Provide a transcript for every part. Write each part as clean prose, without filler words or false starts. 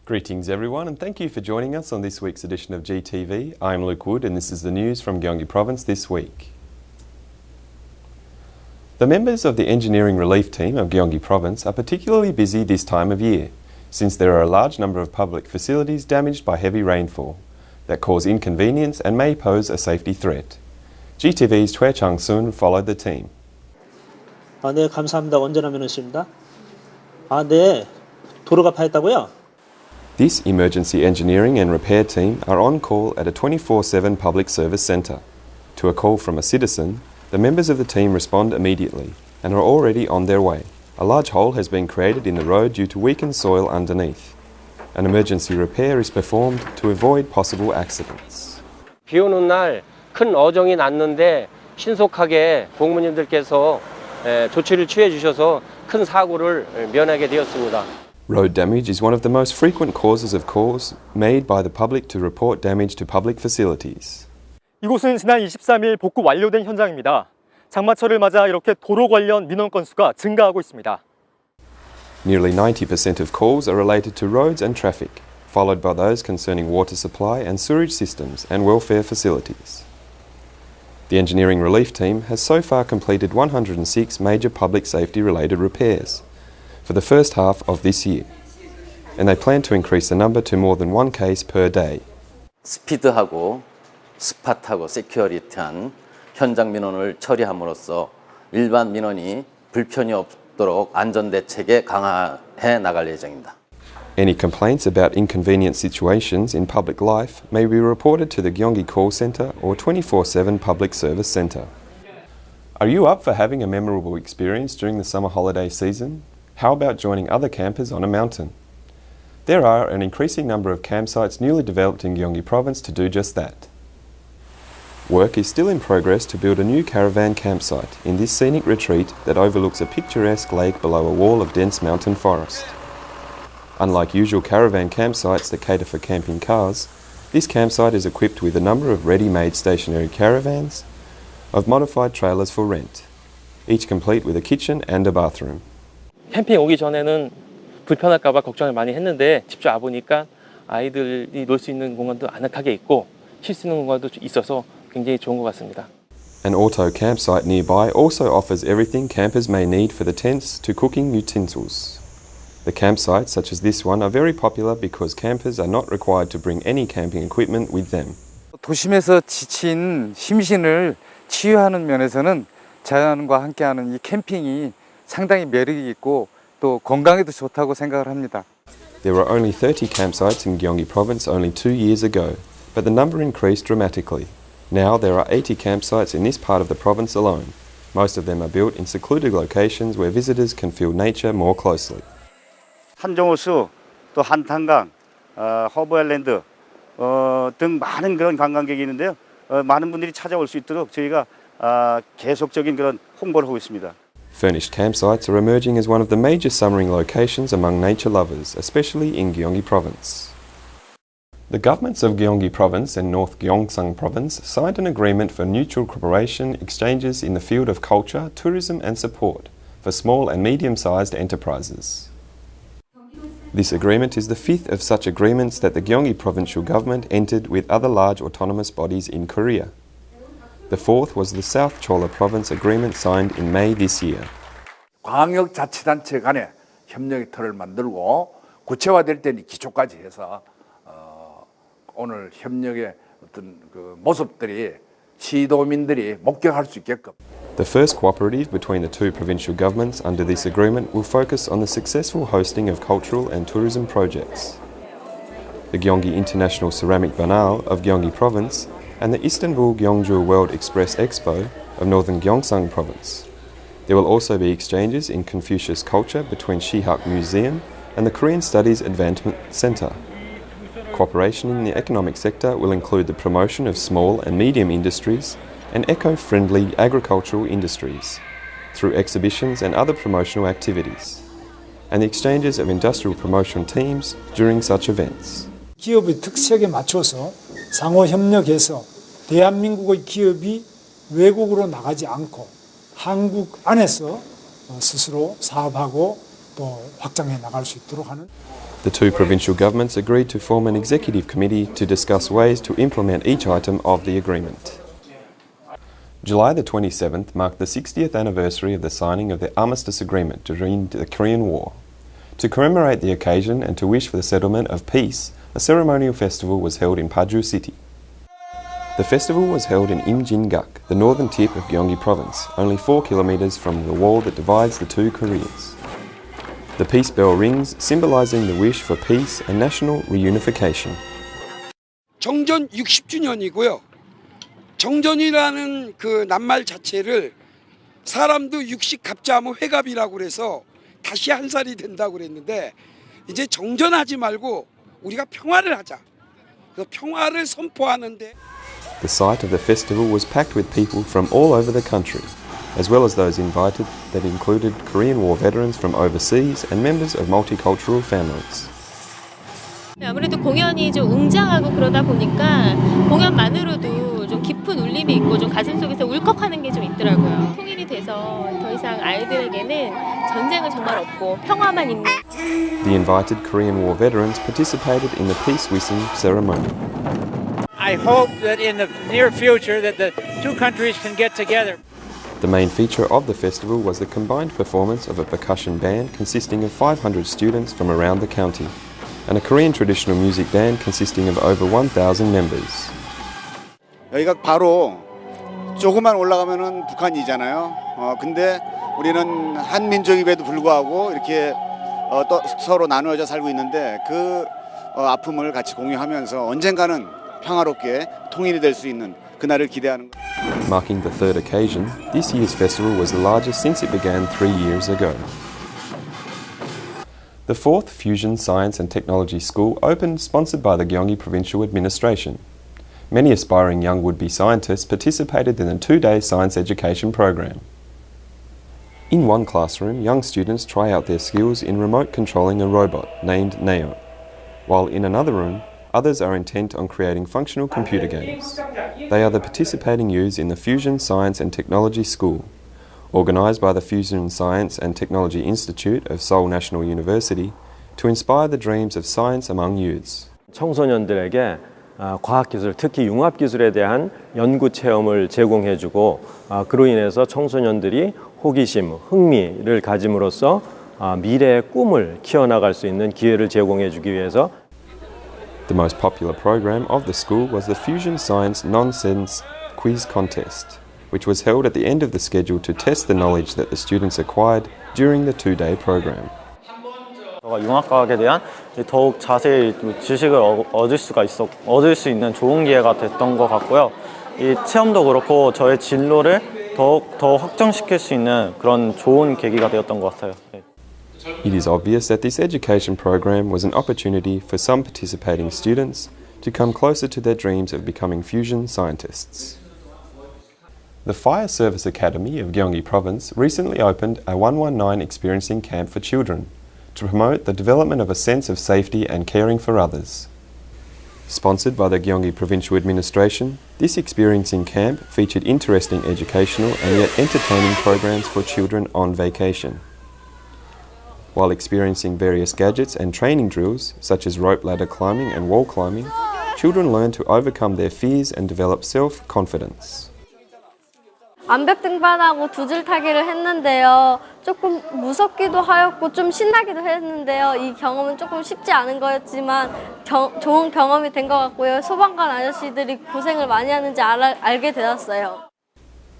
Greetings everyone, and thank you for joining us on this week's edition of GTV. I'm Luke Wood and this is the news from Gyeonggi Province this week. The members of the Engineering Relief Team of Gyeonggi Province are particularly busy this time of year, since there are a large number of public facilities damaged by heavy rainfall that cause inconvenience and may pose a safety threat. GTV's Choi Chang-sun followed the team. 네, 감사합니다. 언제나 면허십니다. 네, 도로가 파였다고요? This emergency engineering and repair team are on call at a 24/7 public service centre. To a call from a citizen, the members of the team respond immediately and are already on their way. A large hole has been created in the road due to weakened soil underneath. An emergency repair is performed to avoid possible accidents. 비 오는 날 큰 어정이 났는데 신속하게 공무님들께서 조치를 취해 주셔서 큰 사고를 면하게 되었습니다. Road damage is one of the most frequent causes of calls made by the public to report damage to public facilities. 이곳은 지난 23일 복구 완료된 현장입니다. 장마철을 맞아 이렇게 도로 관련 민원 건수가 증가하고 있습니다. Nearly 90% of calls are related to roads and traffic, followed by those concerning water supply and sewerage systems and welfare facilities. The Engineering Relief Team has so far completed 106 major public safety-related repairs for the first half of this year, and they plan to increase the number to more than one case per day. 스피드하고 스팟하고 세큐리티한 현장 민원을 처리함으로써 일반 민원이 불편이 없도록 안전 대책에 강화해 나갈 예정입니다. Any complaints about inconvenient situations in public life may be reported to the Gyeonggi Call Centre or 24/7 Public Service Centre. Are you up for having a memorable experience during the summer holiday season? How about joining other campers on a mountain? There are an increasing number of campsites newly developed in Gyeonggi Province to do just that. Work is still in progress to build a new caravan campsite in this scenic retreat that overlooks a picturesque lake below a wall of dense mountain forest. Unlike usual caravan campsites that cater for camping cars, this campsite is equipped with a number of ready-made stationary caravans of modified trailers for rent, each complete with a kitchen and a bathroom. 캠핑 오기 전에는 불편할까 봐 걱정을 많이 했는데 직접 와보니까 아이들이 놀 수 있는 공간도 아늑하게 있고 쉴 수 있는 공간도 있어서 굉장히 좋은 것 같습니다. An auto campsite nearby also offers everything campers may need for the tents to cooking utensils. The campsites such as this one are very popular because campers are not required to bring any camping equipment with them. 도심에서 지친 심신을 치유하는 면에서는 자연과 함께하는 이 캠핑이 상당히 매력이 있고 또 건강에도 좋다고 생각을 합니다. There were only 30 campsites in Gyeonggi Province only 2 years ago, but the number increased dramatically. Now there are 80 campsites in this part of the province alone. Most of them are built in secluded locations where visitors can feel nature more closely. 한정호수, 또 한탄강, 허브아일랜드 등 많은 그런 관광객이 있는데요. 많은 분들이 찾아올 수 있도록 저희가 계속적인 그런 홍보를 하고 있습니다. Furnished campsites are emerging as one of the major summering locations among nature lovers, especially in Gyeonggi Province. The governments of Gyeonggi Province and North Gyeongsang Province signed an agreement for mutual cooperation exchanges in the field of culture, tourism and support for small and medium-sized enterprises. This agreement is the fifth of such agreements that the Gyeonggi provincial government entered with other large autonomous bodies in Korea. The fourth was the South Cholla Province agreement signed in May this year. 광역자치단체 간에 협력의 틀을 만들고 구체화될 때는 기초까지 해서 오늘 협력의 어떤 그 모습들이 시도민들이 목격할 수 있게끔. The first cooperative between the two provincial governments under this agreement will focus on the successful hosting of cultural and tourism projects. The Gyeonggi International Ceramic Biennale of Gyeonggi Province and the Istanbul Gyeongju World Express Expo of Northern Gyeongsang Province. There will also be exchanges in Confucius culture between Shihak Museum and the Korean Studies Advancement Center. Cooperation in the economic sector will include the promotion of small and medium industries and eco-friendly agricultural industries through exhibitions and other promotional activities, and the exchanges of industrial promotion teams during such events. 기업의 특색에 맞춰서 상호 협력해서 대한민국의 기업이 외국으로 나가지 않고 한국 안에서 스스로 사업하고 또 확장해 나갈 수 있도록 하는. The two provincial governments agreed to form an executive committee to discuss ways to implement each item of the agreement. July the 27th marked the 60th anniversary of the signing of the Armistice Agreement during the Korean War. To commemorate the occasion and to wish for the settlement of peace, a ceremonial festival was held in Paju City. The festival was held in Imjin-gak, the northern tip of Gyeonggi Province, only 4 kilometres from the wall that divides the two Koreas. The peace bell rings, symbolising the wish for peace and national reunification. 정전 60주년이고요. 정전이라는 그 낱말 자체를 사람도 60 갑자하면 회갑이라고 그래서 다시 한 살이 된다고 그랬는데 이제 정전하지 말고 우리가 평화를 하자. 그 평화를 선포하는데 The site of the festival was packed with people from all over the country, as well as those invited that included Korean War veterans from overseas and members of multicultural families. 아무래도 공연이 좀 웅장하고 그러다 보니까 공연만으로도 좀 깊은 울림이 있고 좀 가슴속에서 울컥하는 게 좀 있더라고요. 통일이 돼서 더 이상 아이들에게는 전쟁은 정말 없고 평화만 있는. The invited Korean War veterans participated in the peace whistling ceremony. I hope that in the near future that the two countries can get together. The main feature of the festival was the combined performance of a percussion band consisting of 500 students from around the county and a Korean traditional music band consisting of over 1,000 members. 여기가 바로 조금만 올라가면은 북한이잖아요. 근데 우리는 한 민족임에도 불구하고 이렇게 또 서로 나누어져 살고 있는데 그 아픔을 같이 공유하면서 언젠가는 평화롭게 통일이 될 수 있는 그날을 기대하는. Marking the third occasion, this year's festival was the largest since it began 3 years ago. The fourth Fusion Science and Technology School opened, sponsored by the Gyeonggi Provincial Administration. Many aspiring young would-be scientists participated in the 2-day science education program. In one classroom, young students try out their skills in remote controlling a robot named Neo, while in another room, others are intent on creating functional computer games. They are the participating youths in the Fusion Science and Technology School, organised by the Fusion Science and Technology Institute of Seoul National University to inspire the dreams of science among youths. 청소년들에게 과학기술, 특히 융합기술에 대한 연구 체험을 제공해주고 그로 인해서 청소년들이 호기심, 흥미를 가짐으로써 미래의 꿈을 키워나갈 수 있는 기회를 제공해주기 위해서 The most popular program of the school was the Fusion Science Nonsense Quiz Contest, which was held at the end of the schedule to test the knowledge that the students acquired during the 2-day program. 융합과학에 대한 더욱 자세히 지식을 얻을 수 있는 좋은 기회가 됐던 것 같고요. 이 체험도 그렇고 저의 진로를 더 확장시킬 수 있는 그런 좋은 계기가 되었던 것 같아요. It is obvious that this education program was an opportunity for some participating students to come closer to their dreams of becoming fusion scientists. The Fire Service Academy of Gyeonggi Province recently opened a 119 experiencing camp for children to promote the development of a sense of safety and caring for others. Sponsored by the Gyeonggi Provincial Administration, this experiencing camp featured interesting educational and yet entertaining programs for children on vacation. While experiencing various gadgets and training drills, such as rope ladder climbing and wall climbing, children learn to overcome their fears and develop self-confidence. 암벽 등반하고 두 줄 타기를 했는데요. 조금 무섭기도 하였고 좀 신나기도 했는데요. 이 경험은 조금 쉽지 않은 거였지만 좋은 경험이 된 것 같고요. 소방관 아저씨들이 고생을 많이 하는지 알게 되었어요.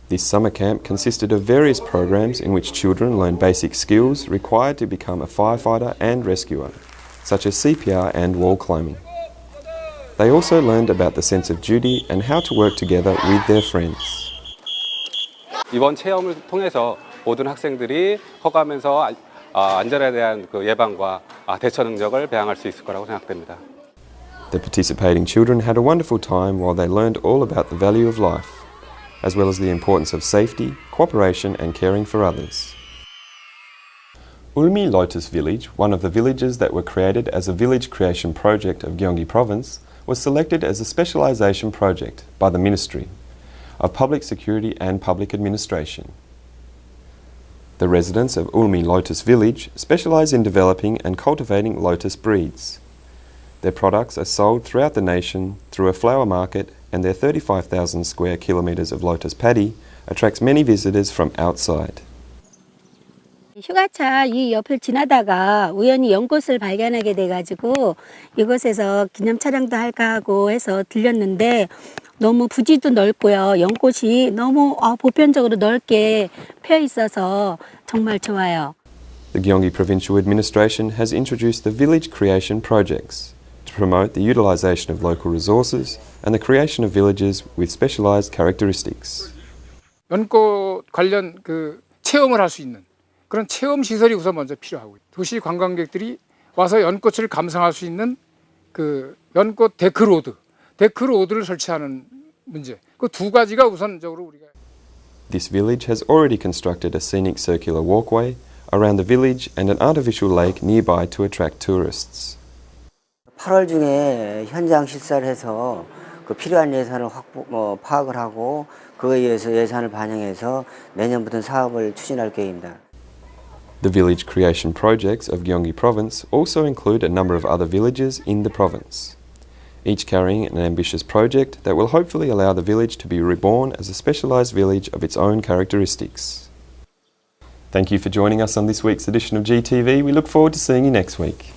This summer camp consisted of various programs in which children learned basic skills required to become a firefighter and rescuer, such as CPR and wall climbing. They also learned about the sense of duty and how to work together with their friends. 이번 체험을 통해서 모든 학생들이 커가면서 안전에 대한 그 예방과 대처 능력을 배양할 수 있을 거라고 생각됩니다. The participating children had a wonderful time while they learned all about the value of life, as well as the importance of safety, cooperation and caring for others. Ulmi Lotus Village, one of the villages that were created as a village creation project of Gyeonggi Province, was selected as a specialisation project by the Ministry of Public Security and Public Administration. The residents of Ulmi Lotus Village specialise in developing and cultivating lotus breeds. Their products are sold throughout the nation through a flower market, and their 35,000 square kilometres of lotus paddy attracts many visitors from outside. 휴가차 이 옆을 지나다가 우연히 연꽃을 발견하게 돼가지고 이곳에서 기념 촬영도 할까 하고 해서 들렸는데 너무 부지도 넓고요. 연꽃이 너무 보편적으로 넓게 펴 있어서 정말 좋아요. The Gyeonggi Provincial Administration has introduced the Village Creation Projects to promote the utilisation of local resources and the creation of villages with specialised characteristics. 연꽃 관련 체험을 할 수 있는 그런 체험 시설이 우선 먼저 필요하고요. 도시 관광객들이 와서 연꽃을 감상할 수 있는 연꽃 데크로드를 설치하는 문제. 그 두 가지가 우선적으로 우리가. This village has already constructed a scenic circular walkway around the village and an artificial lake nearby to attract tourists. 8월 중에 현장 실사를 해서 필요한 예산을 파악을 하고 그에 의해서 예산을 반영해서 내년부터 사업을 추진할 계획입니다. The village creation projects of Gyeonggi Province also include a number of other villages in the province, each carrying an ambitious project that will hopefully allow the village to be reborn as a specialised village of its own characteristics. Thank you for joining us on this week's edition of GTV. We look forward to seeing you next week.